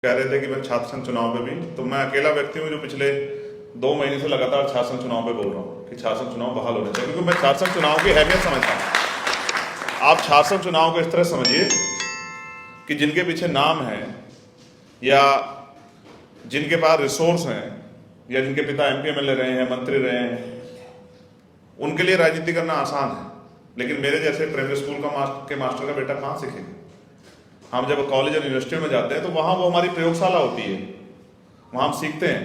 कह रहे थे कि मैं छात्र संघ चुनाव पे भी, तो मैं अकेला व्यक्ति हूँ जो पिछले 2 महीने से लगातार छात्र संघ चुनाव पे बोल रहा हूँ कि छात्र संघ चुनाव बहाल होने चाहिए, क्योंकि मैं छात्र संघ चुनाव की अहमियत समझता हूँ। आप छात्र संघ चुनाव को इस तरह समझिए कि जिनके पीछे नाम है या जिनके पास रिसोर्स हैं या जिनके पिता MP MLA रहे हैं, मंत्री रहे हैं, उनके लिए राजनीति करना आसान है। लेकिन मेरे जैसे प्राइमरी स्कूल के मास्टर का बेटा कहाँ सीखेगा? हम जब कॉलेज और यूनिवर्सिटी में जाते हैं तो वहाँ वो हमारी प्रयोगशाला होती है। वहाँ हम सीखते हैं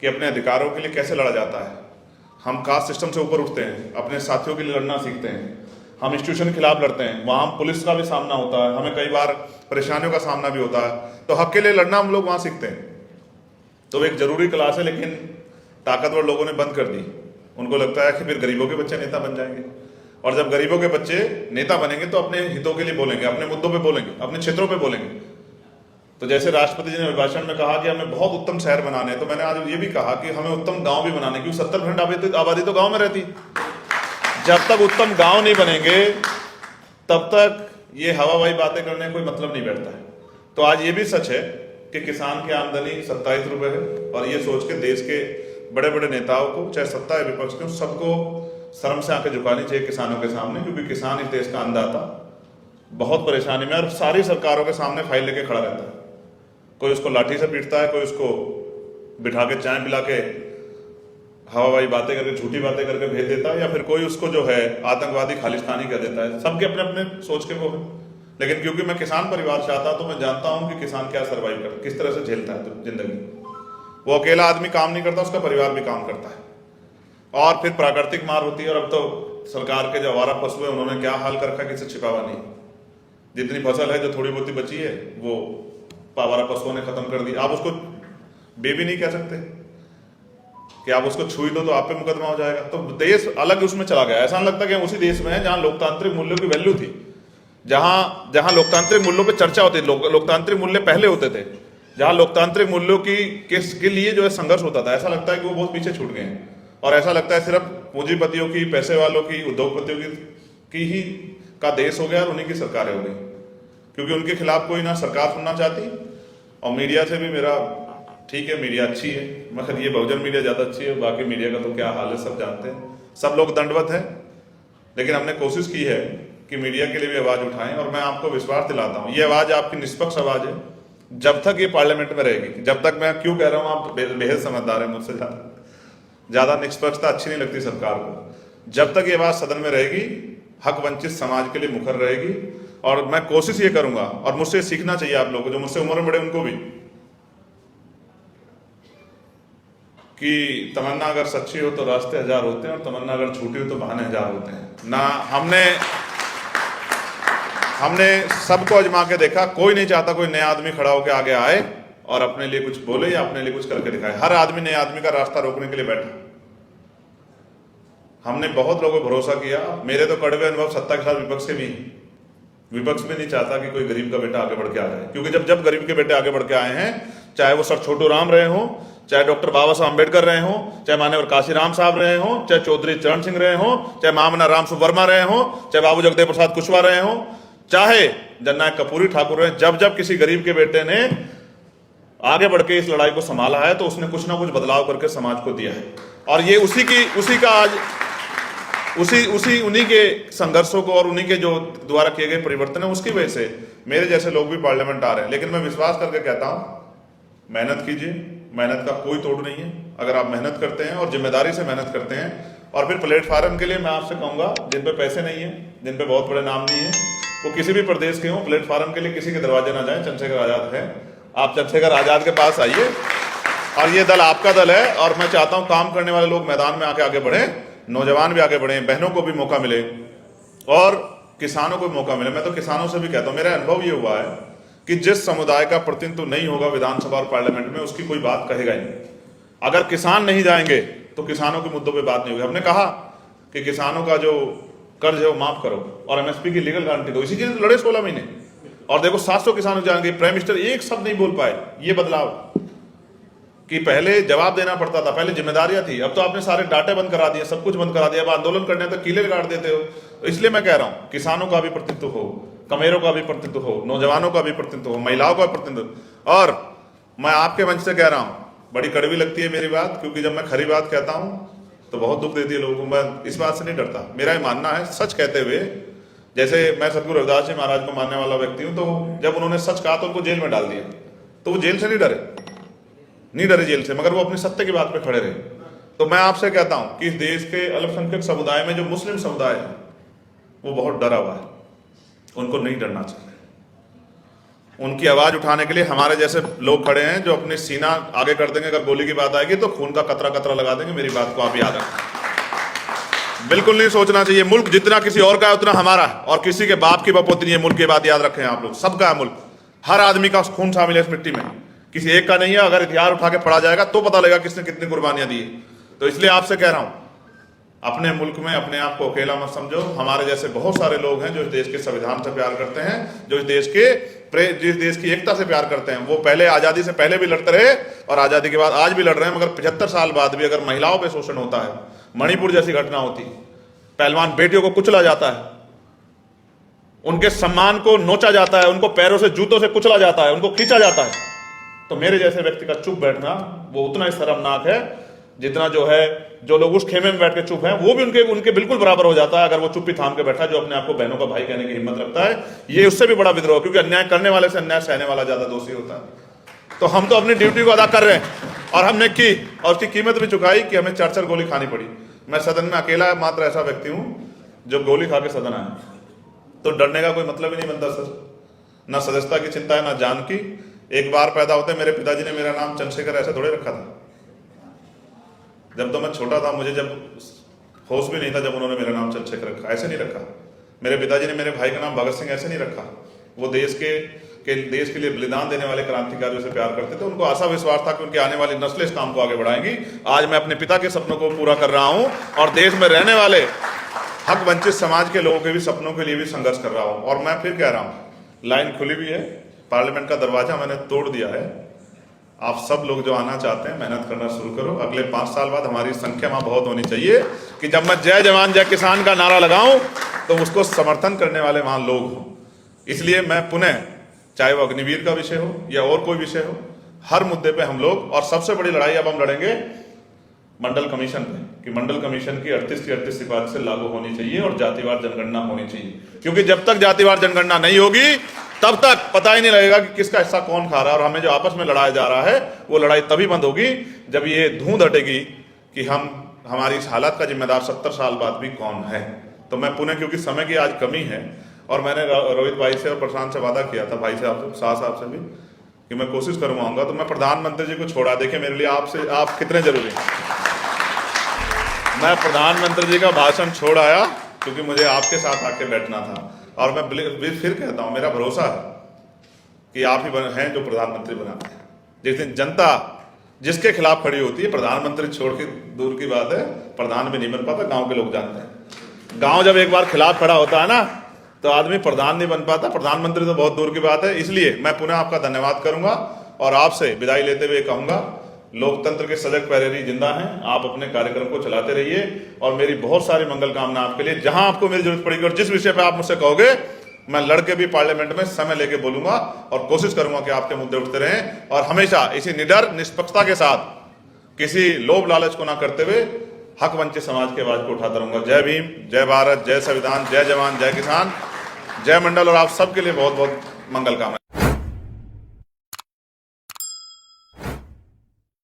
कि अपने अधिकारों के लिए कैसे लड़ा जाता है। हम कास्ट सिस्टम से ऊपर उठते हैं, अपने साथियों के लिए लड़ना सीखते हैं। हम इंस्टीट्यूशन के खिलाफ लड़ते हैं, वहाँ हम पुलिस का भी सामना होता है, हमें कई बार परेशानियों का सामना भी होता है। तो हक के लिए लड़ना हम लोग वहाँ सीखते हैं। तो एक जरूरी क्लास है, लेकिन ताकतवर लोगों ने बंद कर दी। उनको लगता है कि फिर गरीबों के बच्चे नेता बन जाएंगे, और जब गरीबों के बच्चे नेता बनेंगे तो अपने हितों के लिए बोलेंगे, अपने मुद्दों पे बोलेंगे, अपने क्षेत्रों पे बोलेंगे। तो जैसे राष्ट्रपति जी ने अभिभाषण में कहा कि हमें बहुत उत्तम शहर बनाने हैं, तो मैंने आज ये भी कहा कि हमें उत्तम गांव भी बनाने, क्योंकि 70% आबादी तो गांव में रहती। जब तक उत्तम गांव नहीं बनेंगे तब तक ये हवाबाई बातें करने का कोई मतलब नहीं बैठता है। तो आज ये भी सच है कि किसान की आमदनी 27 रुपये है, और ये सोच के देश के बड़े बड़े नेताओं को, चाहे सत्ता या विपक्ष के, सबको शर्म से आंखें झुकानी चाहिए किसानों के सामने, क्योंकि किसान इस देश का अन्नदाता बहुत परेशानी में, और सारी सरकारों के सामने फाइल लेके खड़ा रहता है। कोई उसको लाठी से पीटता है, कोई उसको बिठा के चाय पिला के हवाबाई बातें करके, झूठी बातें करके भेज देता है, या फिर कोई उसको जो है आतंकवादी खालिस्तानी कह देता है। सबके अपने अपने सोच के वो है। लेकिन क्योंकि मैं किसान परिवार से आता, तो मैं जानता हूं कि किसान क्या सर्वाइव करता, किस तरह से झेलता है तो जिंदगी। वो अकेला आदमी काम नहीं करता, उसका परिवार भी काम करता है। और फिर प्राकृतिक मार होती है, और अब तो सरकार के जो आवारा पशु है उन्होंने क्या हाल कर रखा है, किसी छिपावा नहीं। जितनी फसल है जो थोड़ी बहुत बची है वो आवारा पशुओं ने खत्म कर दी। आप उसको बेबी नहीं कह सकते कि आप उसको छुई दो तो आप पे मुकदमा हो जाएगा। तो देश अलग उसमें चला गया। ऐसा लगता है कि हम उसी देश में हैं जहां लोकतांत्रिक मूल्यों की वैल्यू थी, जहां लोकतांत्रिक मूल्यों पे चर्चा होती थी, लोकतांत्रिक मूल्य पहले होते थे, जहां लोकतांत्रिक मूल्यों के लिए जो है संघर्ष होता था। ऐसा लगता है कि वो बहुत पीछे छूट गए हैं, और ऐसा लगता है सिर्फ पूंजीपतियों की, पैसे वालों की, उद्योगपतियों की ही का देश हो गया, और उन्हीं की सरकारें हो गई, क्योंकि उनके खिलाफ कोई ना सरकार सुनना चाहती। और मीडिया से भी मेरा ठीक है, मीडिया अच्छी है, मगर ये बहुजन मीडिया ज़्यादा अच्छी है। बाकी मीडिया का तो क्या हाल है सब जानते हैं, सब लोग दंडवत है। लेकिन हमने कोशिश की है कि मीडिया के लिए भी आवाज़ उठाएं, और मैं आपको विश्वास दिलाता हूँ ये आवाज़ आपकी निष्पक्ष आवाज़ है। जब तक ये पार्लियामेंट में रहेगी, जब तक, मैं क्यों कह रहा हूँ, आप बेहद समझदार है मुझसे ज़्यादा निष्पक्षता अच्छी नहीं लगती सरकार को। जब तक ये बात सदन में रहेगी, हक वंचित समाज के लिए मुखर रहेगी। और मैं कोशिश ये करूंगा, और मुझसे सीखना चाहिए आप लोगों को, जो मुझसे उम्र में बड़े उनको भी, कि तमन्ना अगर सच्ची हो तो रास्ते 1000 होते हैं, और तमन्ना अगर झूठी हो तो बहाने 1000 होते हैं ना। हमने सबको आजमा के देखा। कोई नहीं चाहता कोई नया आदमी खड़ा होकर आगे आए और अपने लिए कुछ बोले या अपने लिए कुछ करके दिखाए। हर आदमी नए आदमी का रास्ता रोकने के लिए बैठा। हमने बहुत लोगों को भरोसा किया। मेरे तो कड़वे अनुभव सत्ता के साथ विपक्ष के भी। विपक्ष भी नहीं चाहता कि कोई गरीब का बेटा आगे बढ़ के आ जाए, क्योंकि जब गरीब के बेटे आगे बढ़ के आए हैं, चाहे वो सर छोटू राम रहे हों, चाहे डॉक्टर बाबा साहब अम्बेडकर रहे हों, चाहे मान्यवर काशीराम साहब रहे हों, चाहे चौधरी चरण सिंह रहे हों, चाहे महामना राम वर्मा रहे हों, चाहे बाबू जगदेव प्रसाद कुशवाहा रहे हों, चाहे जननायक कर्पूरी ठाकुर रहे, जब किसी गरीब के बेटे ने आगे बढ़ के इस लड़ाई को संभाला है, तो उसने कुछ ना कुछ बदलाव करके समाज को दिया है। और ये उसी का आज उन्हीं के संघर्षों को और उन्हीं के जो द्वारा किए गए परिवर्तन है, उसकी वजह से मेरे जैसे लोग भी पार्लियामेंट आ रहे हैं। लेकिन मैं विश्वास करके कहता हूं, मेहनत कीजिए, मेहनत का कोई तोड़ नहीं है। अगर आप मेहनत करते हैं और जिम्मेदारी से मेहनत करते हैं, और फिर प्लेटफार्म के लिए मैं आपसे कहूंगा, जिन पे पैसे नहीं है, जिन पे बहुत बड़े नाम नहीं है, वो किसी भी प्रदेश के हों, प्लेटफार्म के लिए किसी के दरवाजे ना जाए। चंद्रशेखर आजाद है, आप चंद्रशेखर आजाद के पास आइए, और ये दल आपका दल है। और मैं चाहता हूं काम करने वाले लोग मैदान में आगे बढ़े, नौजवान भी आगे बढ़े, बहनों को भी मौका मिले, और किसानों को भी मौका मिले। मैं तो किसानों से भी कहता हूं, मेरा अनुभव ये हुआ है कि जिस समुदाय का प्रतिनिधित्व नहीं होगा विधानसभा और पार्लियामेंट में, उसकी कोई बात कहेगा ही नहीं। अगर किसान नहीं जाएंगे तो किसानों के मुद्दों पे बात नहीं होगी। हमने कहा कि किसानों का जो कर्ज है वो माफ करो, और MSP की लीगल गारंटी दो। इसी के लिए लड़े 16 महीने, और देखो 700 किसान जाएंगे। प्राइम मिनिस्टर एक शब्द नहीं बोल पाए। ये बदलाव कि पहले जवाब देना पड़ता था, पहले जिम्मेदारियां थी, अब तो आपने सारे डाटे बंद करा दिए, सब कुछ बंद करा दिया। अब आंदोलन करने तो कीले गाड़ देते हो। तो इसलिए मैं कह रहा हूं, किसानों का भी प्रतिनिधित्व हो, कमेरों का भी प्रतिनिधित्व हो, नौजवानों का भी प्रतिनिधित्व हो, महिलाओं का भी प्रतिनिधित्व, और मैं आपके मंच से कह रहा हूं, बड़ी कड़वी लगती है मेरी बात, क्योंकि जब मैं खरी बात कहता हूं तो बहुत दुख देती है लोगों को। मैं इस बात से नहीं डरता, मेरा ये मानना है सच कहते हुए। जैसे मैं सतगुरु रविदास जी महाराज को मानने वाला व्यक्ति हूं, तो जब उन्होंने सच कहा तो उनको जेल में डाल दिया, तो वो जेल से नहीं डरे जेल से, मगर वो अपनी सत्य की बात पे खड़े रहे। तो मैं आपसे कहता हूं कि इस देश के अल्पसंख्यक समुदाय में जो मुस्लिम समुदाय है वो बहुत डरा हुआ है, उनको नहीं डरना चाहिए। उनकी आवाज उठाने के लिए हमारे जैसे लोग खड़े हैं जो अपनी सीना आगे कर देंगे, अगर गोली की बात आएगी तो खून का कतरा कतरा लगा देंगे। मेरी बात को आप याद रखें, बिल्कुल नहीं सोचना चाहिए मुल्क जितना किसी और का है उतना हमारा है, और किसी के बाप की बपोती नहीं है मुल्क की बात याद रखें आप लोग, सबका है मुल्क, हर आदमी का खून शामिल है इस मिट्टी में, किसी एक का नहीं है। अगर हथियार उठा के पड़ा जाएगा तो पता लगेगा किसने कितनी कुर्बानियां दी। तो इसलिए आपसे कह रहा हूं, अपने मुल्क में अपने आप को अकेला मत समझो। हमारे जैसे बहुत सारे लोग हैं जो इस देश के संविधान से प्यार करते हैं, जो जिस देश की एकता से प्यार करते हैं। वो पहले आजादी से पहले भी लड़ते रहे और आजादी के बाद आज भी लड़ रहे हैं, मगर 75 साल बाद भी अगर महिलाओं पे शोषण होता है, मणिपुर जैसी घटना होती, पहलवान बेटियों को कुचला जाता है, उनके सम्मान को नोचा जाता है, उनको पैरों से जूतों से कुचला जाता है, उनको खींचा जाता है, तो मेरे जैसे व्यक्ति का चुप बैठना वो उतना ही शर्मनाक है जितना जो लोग उस खेमे में बैठ के चुप हैं वो भी उनके बिल्कुल बराबर हो जाता है अगर वो चुप्पी थाम के बैठा, जो अपने आप को बहनों का भाई कहने की हिम्मत रखता है। ये उससे भी बड़ा विद्रोह, क्योंकि अन्याय करने वाले से अन्याय सहने वाला ज्यादा दोषी होता है। तो हम तो अपनी ड्यूटी को अदा कर रहे हैं और हमने की, और उसकी कीमत भी चुकाई कि हमें 4-4 गोली खानी पड़ी। मैं सदन में अकेला मात्र ऐसा व्यक्ति हूं जो गोली खा के सदन आया, तो डरने का कोई मतलब ही नहीं बनता सर, ना सदस्यता की चिंता है ना जान की। एक बार पैदा होते मेरे पिताजी ने मेरा नाम चंद्रशेखर ऐसे थोड़े रखा था, जब तो मैं छोटा था, मुझे जब होश भी नहीं था जब उन्होंने मेरा नाम चंद्रशेखर रखा, ऐसे नहीं रखा। मेरे पिताजी ने मेरे भाई का नाम भगत सिंह ऐसे नहीं रखा। वो देश के लिए बलिदान देने वाले क्रांतिकारियों से प्यार करते थे, उनको आशा विश्वास था कि उनकी आने वाली नस्लें इस काम को आगे बढ़ाएंगी। आज मैं अपने पिता के सपनों को पूरा कर रहा हूं और देश में रहने वाले हक वंचित समाज के लोगों के भी सपनों के लिए भी संघर्ष कर रहा हूं। और मैं फिर कह रहा हूं, लाइन खुली हुई है, पार्लियामेंट का दरवाजा मैंने तोड़ दिया है। आप सब लोग जो आना चाहते हैं मेहनत करना शुरू करो। अगले 5 साल बाद हमारी संख्या वहां बहुत होनी चाहिए कि जब मैं जय जवान जय किसान का नारा लगाऊं तो उसको समर्थन करने वाले वहां लोग हों। इसलिए मैं पुनः, चाहे वो अग्निवीर का विषय हो या और कोई विषय हो, हर मुद्दे पे हम लोग, और सबसे बड़ी लड़ाई अब हम लड़ेंगे मंडल कमीशन पे, कि मंडल कमीशन की 38 की 38 सिफारिशें लागू होनी चाहिए और जातिवार जनगणना होनी चाहिए। क्योंकि जब तक जातिवार जनगणना नहीं होगी तब तक पता ही नहीं लगेगा कि किसका हिस्सा कौन खा रहा है। और हमें जो आपस में लड़ाया जा रहा है वो लड़ाई तभी बंद होगी जब ये धूंध हटेगी कि हमारी इस हालत का जिम्मेदार 70 साल बाद भी कौन है। तो मैं पुनः, क्योंकि समय की आज कमी है, और मैंने रोहित भाई से और प्रशांत से वादा किया था, भाई साहब शाह साहब से भी, कि मैं कोशिश करूंगा तो मैं प्रधानमंत्री जी को छोड़ा। देखिए मेरे लिए आप कितने जरूरी हैं। मैं प्रधानमंत्री जी का भाषण छोड़ आया क्योंकि मुझे आपके साथ आके बैठना था। और मैं फिर कहता हूं, मेरा भरोसा है कि आप ही हैं जो प्रधानमंत्री बनाते हैं। जिस दिन जनता जिसके खिलाफ खड़ी होती है, प्रधानमंत्री छोड़ के दूर की बात है, प्रधान भी नहीं बन पाता, गांव के लोग जानते हैं। गांव जब एक बार खिलाफ खड़ा होता है ना तो आदमी प्रधान नहीं बन पाता, प्रधानमंत्री तो बहुत दूर की बात है। इसलिए मैं पुनः आपका धन्यवाद करूंगा और आपसे विदाई लेते हुए कहूंगा, लोकतंत्र के सजग पहरेरी जिंदा हैं, आप अपने कार्यक्रम को चलाते रहिए और मेरी बहुत सारी मंगल कामना आपके लिए। जहां आपको मेरी जरूरत पड़ेगी और जिस विषय पे आप मुझसे कहोगे, मैं लड़के भी पार्लियामेंट में समय लेके बोलूंगा और कोशिश करूंगा कि आपके मुद्दे उठते रहें, और हमेशा इसी निडर निष्पक्षता के साथ, किसी लोभ लालच को ना करते हुए हक वंचित समाज की आवाज को उठाता रहूंगा। जय भीम, जय भारत, जय संविधान, जय जवान जय किसान, जय मंडल, और आप सबके लिए बहुत बहुत मंगल कामना।